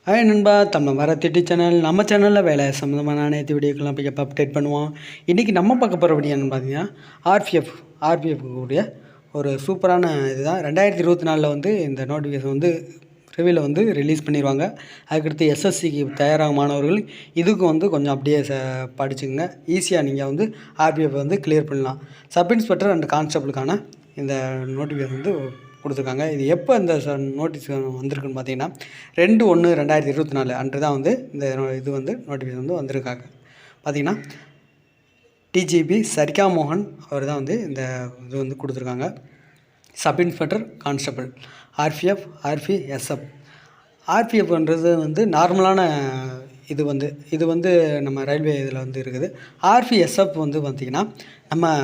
Hi நண்பா, தமிழ் வர திட்டி சேனல். நம்ம சேனலில் வேலை சம்மந்தமான அனைத்து வீடியோக்கெல்லாம் இப்போ அப்டேட் பண்ணுவோம். இன்றைக்கி நம்ம பார்க்க போகிற வீடியோன்னு பார்த்தீங்கன்னா ஆர்பிஎஃப் கூடிய ஒரு சூப்பரான இதுதான். 2024 வந்து இந்த நோட்டிஃபிகேஷன் வந்து ரிவியூவில் வந்து ரிலீஸ் பண்ணிடுவாங்க. அதுக்கடுத்து எஸ்எஸ்சிக்கு தயாராக மாணவர்கள் இதுக்கு வந்து கொஞ்சம் அப்படியே படிச்சுங்க. ஈஸியாக நீங்கள் வந்து ஆர்பிஎஃப் வந்து கிளியர் பண்ணலாம். சப் இன்ஸ்பெக்டர் அண்ட் கான்ஸ்டபிளுக்கான இந்த நோட்டிஃபிகேஷன் வந்து கொடுத்துருக்காங்க. இது எப்போ இந்த நோட்டீஸ் வந்திருக்குன்னு பார்த்தீங்கன்னா 2/1/2024 அன்று தான் வந்து இந்த இது வந்து நோட்டிஃபிகேஷன் வந்து வந்திருக்காங்க. பார்த்தீங்கன்னா டிஜிபி சரிகா மோகன் அவர் தான் வந்து இந்த இது வந்து கொடுத்துருக்காங்க. Sub inspector constable RPSF. ஆர்பிஎஃப்ன்றது வந்து நார்மலான இது வந்து நம்ம ரயில்வே இதில் வந்து இருக்குது. ஆர்பிஎஸ்எஃப் வந்து பார்த்திங்கன்னா நம்ம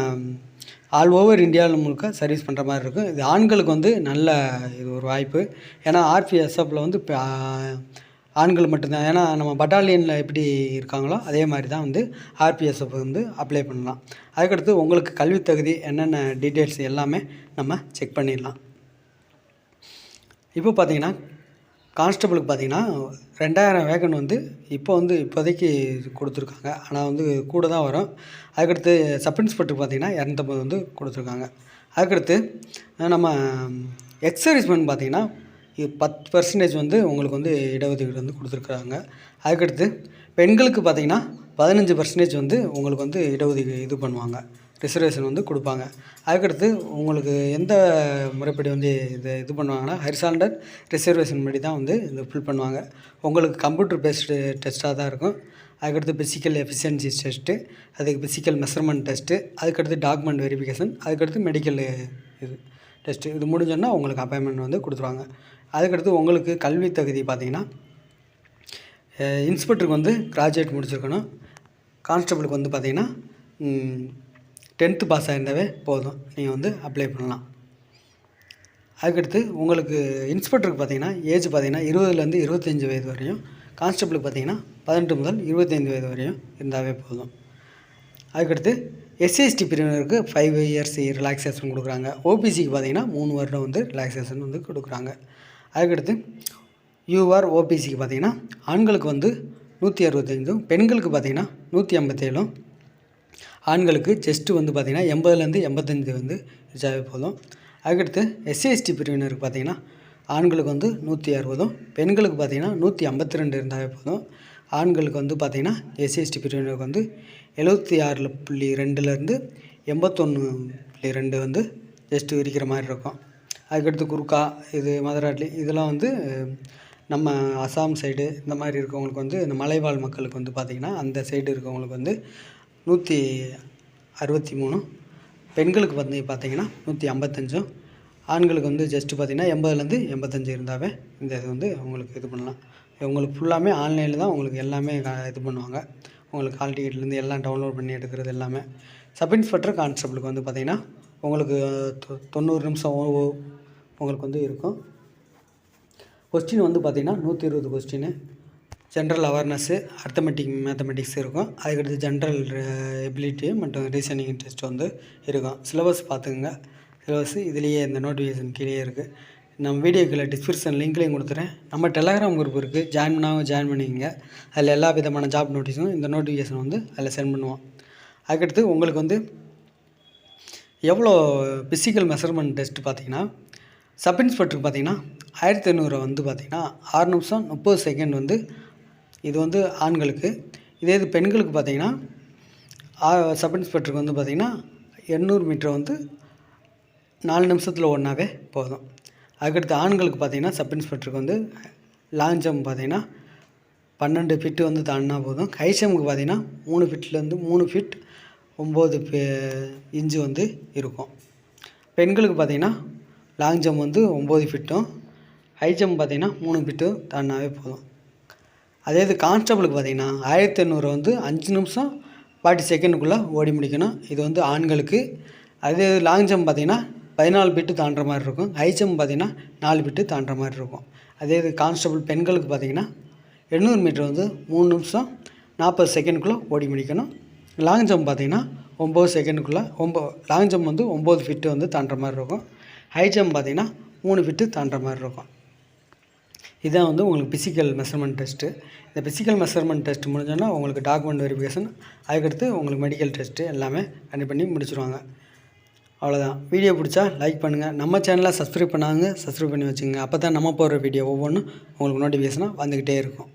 ஆல் ஓவர் இந்தியாவில் முழுக்க சர்வீஸ் பண்ணுற மாதிரி இருக்கும். இது ஆண்களுக்கு வந்து நல்ல இது ஒரு வாய்ப்பு. ஏன்னா ஆர்பிஎஸ்எஃப்பில் வந்து இப்போ ஆண்கள் மட்டும்தான். ஏன்னா நம்ம பட்டாலியனில் எப்படி இருக்காங்களோ அதே மாதிரி தான் வந்து ஆர்பிஎஸ்எஃப் வந்து அப்ளை பண்ணலாம். அதுக்கடுத்து உங்களுக்கு கல்வி தகுதி என்னென்ன டீட்டெயில்ஸ் எல்லாமே நம்ம செக் பண்ணிடலாம். இப்போ பார்த்திங்கன்னா கான்ஸ்டபிளுக்கு பார்த்திங்கன்னா 2000 வேகன் வந்து இப்போதைக்கு கொடுத்துருக்காங்க. ஆனால் வந்து கூட தான் வரும். அதுக்கடுத்து சப் இன்ஸ்பெக்டருக்கு பார்த்திங்கன்னா 250 வந்து கொடுத்துருக்காங்க. அதுக்கடுத்து நம்ம எக்ஸர்வீஸ்மென் பார்த்திங்கன்னா 10% வந்து உங்களுக்கு வந்து இடஒதுக்கீடு வந்து கொடுத்துருக்குறாங்க. அதுக்கடுத்து பெண்களுக்கு பார்த்திங்கன்னா 15% வந்து உங்களுக்கு வந்து இடஒதுக்கீடு இது பண்ணுவாங்க, ரிசர்வேஷன் வந்து கொடுப்பாங்க. அதுக்கடுத்து உங்களுக்கு எந்த முறைப்படி வந்து இது பண்ணுவாங்கன்னா ஹரிசாண்டர் ரிசர்வேஷன் படி தான் வந்து இது ஃபில் பண்ணுவாங்க. உங்களுக்கு கம்ப்யூட்டர் பேஸ்டு டெஸ்ட்டாக தான் இருக்கும். அதுக்கடுத்து ஃபிசிக்கல் எஃபிஷியன்சி டெஸ்ட்டு, அதுக்கு ஃபிசிக்கல் மெஷர்மெண்ட் டெஸ்ட்டு, அதுக்கடுத்து டாக்குமெண்ட் வெரிஃபிகேஷன், அதுக்கடுத்து மெடிக்கல் இது டெஸ்ட்டு. இது முடிஞ்சோன்னா உங்களுக்கு அப்பாயின்மெண்ட் வந்து கொடுத்துருவாங்க. அதுக்கடுத்து உங்களுக்கு கல்வி தகுதி பார்த்திங்கன்னா இன்ஸ்பெக்டருக்கு வந்து கிராஜுவேட் முடிச்சிருக்கணும். கான்ஸ்டபிளுக்கு வந்து பார்த்திங்கன்னா 10th பாஸ் ஆகிருந்தாவே போதும், நீங்கள் வந்து அப்ளை பண்ணலாம். அதுக்கடுத்து உங்களுக்கு இன்ஸ்பெக்டருக்கு பார்த்திங்கன்னா ஏஜ் பார்த்திங்கன்னா 20லேருந்து 25 வயது வரையும், கான்ஸ்டபிளுக்கு பார்த்திங்கன்னா 18 முதல் 25 வயது வரையும் இருந்தாவே போதும். அதுக்கடுத்து எஸ்சிஎஸ்டி பிரிவினருக்கு 5 years ரிலாக்ஸேஷன் கொடுக்குறாங்க. ஓபிசிக்கு பார்த்திங்கன்னா 3 வருடம் வந்து ரிலாக்ஸேஷன் வந்து கொடுக்குறாங்க. அதுக்கடுத்து யூஆர் ஓபிசிக்கு பார்த்திங்கன்னா ஆண்களுக்கு வந்து 165, பெண்களுக்கு பார்த்திங்கன்னா 157, ஆண்களுக்கு செஸ்ட்டு வந்து பார்த்திங்கன்னா 80லேருந்து 85 வந்து வச்சாவே போதும். அதுக்கடுத்து எஸ்சிஎஸ்டி பிரிவினருக்கு பார்த்திங்கன்னா ஆண்களுக்கு வந்து 160, பெண்களுக்கு பார்த்திங்கன்னா 152 இருந்தாவே போதும். ஆண்களுக்கு வந்து பார்த்திங்கன்னா எஸ்சிஎஸ்டி பிரிவினருக்கு வந்து 76.2லேருந்து 81.2 வந்து ஜஸ்ட்டு விரிக்கிற மாதிரி இருக்கும். அதுக்கடுத்து குறுக்கா இது மதுராட்லி இதெல்லாம் வந்து நம்ம அசாம் சைடு இந்த மாதிரி இருக்கவங்களுக்கு வந்து இந்த மலைவாழ் மக்களுக்கு வந்து பார்த்திங்கன்னா அந்த சைடு இருக்கவங்களுக்கு வந்து 163, பெண்களுக்கு வந்து பார்த்திங்கன்னா 155, ஆண்களுக்கு வந்து ஜஸ்ட்டு பார்த்திங்கன்னா 80லேருந்து 85 இருந்தாவே இந்த இது வந்து உங்களுக்கு இது பண்ணலாம். உங்களுக்கு ஃபுல்லாமே ஆன்லைனில் தான் உங்களுக்கு எல்லாமே இது பண்ணுவாங்க. உங்களுக்கு ஹால் டிக்கெட்லேருந்து எல்லாம் டவுன்லோட் பண்ணி எடுக்கிறது எல்லாமே. சப் இன்ஸ்பெக்டர் கான்ஸ்டபிளுக்கு வந்து பார்த்திங்கன்னா உங்களுக்கு 90 நிமிஷம் உங்களுக்கு வந்து இருக்கும். கொஸ்டின் வந்து பார்த்திங்கன்னா 120 கொஸ்டின். ஜென்ரல் அவேர்னஸ்ஸு, மேத்தமெட்டிக்ஸ் இருக்கும். அதுக்கடுத்து ஜென்ரல் எபிலிட்டி மற்றும் ரீசனிங் டெஸ்ட் வந்து இருக்கும். சிலபஸ் பார்த்துக்குங்க. சிலபஸ் இதுலேயே இந்த நோட்டிஃபிகேஷன் கீழே இருக்குது. நம்ம வீடியோக்குள்ள டிஸ்கிரிப்ஷன் லிங்க்லேயும் கொடுத்துறேன். நம்ம டெலகிராம் குரூப் இருக்குது, ஜாயின் பண்ணிக்கங்க. அதில் எல்லா விதமான ஜாப் நோட்டீஸும் இந்த நோட்டிஃபிகேஷன் வந்து அதில் சென்ட் பண்ணுவோம். அதுக்கடுத்து உங்களுக்கு வந்து எவ்வளோ ஃபிசிக்கல் மெஷர்மெண்ட் டெஸ்ட்டு பார்த்திங்கன்னா சப் இன்ஸ்பெக்டருக்கு பார்த்திங்கன்னா 1500 வந்து பார்த்திங்கன்னா 6 நிமிஷம் 30 செகண்ட் வந்து இது வந்து ஆண்களுக்கு. இதே இது பெண்களுக்கு பார்த்திங்கன்னா சப் இன்ஸ்பெக்டருக்கு வந்து பார்த்திங்கன்னா 800 மீட்டர் வந்து 4 நிமிஷத்தில் ஓடினாவே போதும். அதுக்கடுத்து ஆண்களுக்கு பார்த்திங்கன்னா சப் இன்ஸ்பெக்டருக்கு வந்து லாங் ஜம்ப் பார்த்திங்கன்னா 12 ஃபீட்டு வந்து தாண்டினா போதும். ஹை ஜம்ப்புக்கு பார்த்திங்கன்னா 3 ஃபீட்லேருந்து 3 ஃபீட் 9 இன்ச்சு வந்து இருக்கும். பெண்களுக்கு பார்த்திங்கன்னா லாங் ஜம்ப் வந்து 9 ஃபீட்டும், ஹை ஜம்ப் பார்த்திங்கன்னா 3 ஃபீட்டும் தாண்டினாவே போதும். அதே இது கான்ஸ்டபிளுக்கு பார்த்திங்கன்னா 1500 வந்து 5 நிமிஷம் 40 செகண்டுக்குள்ளே ஓடி முடிக்கணும். இது வந்து ஆண்களுக்கு. அதே லாங் ஜம்ப் பார்த்திங்கன்னா 14 ஃபீட்டு தாண்டுற மாதிரி இருக்கும். ஹை ஜம்ப் பார்த்திங்கன்னா 4 ஃபீட்டு தாண்டுற மாதிரி இருக்கும். அதே இது கான்ஸ்டபிள் பெண்களுக்கு பார்த்திங்கன்னா 800 மீட்டர் வந்து 3 நிமிஷம் 40 செகண்டுக்குள்ளே ஓடி முடிக்கணும். லாங் ஜம்ப் பார்த்திங்கன்னா 9 செகண்டுக்குள்ளே லாங் ஜம்ப் வந்து 9 ஃபீட்டு வந்து தாண்டுற மாதிரி இருக்கும். ஹை ஜம்ப் பார்த்திங்கன்னா 3 ஃபீட்டு தாண்டுற மாதிரி இருக்கும். இதான் வந்து உங்களுக்கு ஃபிசிக்கல் மெஷர்மெண்ட் டெஸ்ட்டு. இந்த ஃபிசிக்கல் மெஷர்மெண்ட் டெஸ்ட் முடிஞ்சோன்னா உங்களுக்கு டாக்குமெண்ட் வெரிஃபிகேஷன், அதுக்கடுத்து உங்களுக்கு மெடிக்கல் டெஸ்ட்டு எல்லாமே கண்டக்ட் பண்ணி முடிச்சுருவாங்க. அவ்வளோதான். வீடியோ பிடிச்சா லைக் பண்ணுங்கள். நம்ம சேனலை சப்ஸ்கிரைப் பண்ணாங்க சப்ஸ்கிரைப் பண்ணி வச்சுக்கோங்க. அப்போ தான் நம்ம போடுற வீடியோ ஒவ்வொன்றும் உங்களுக்கு நோட்டிஃபிகேஷனாக வந்துக்கிட்டே இருக்கும்.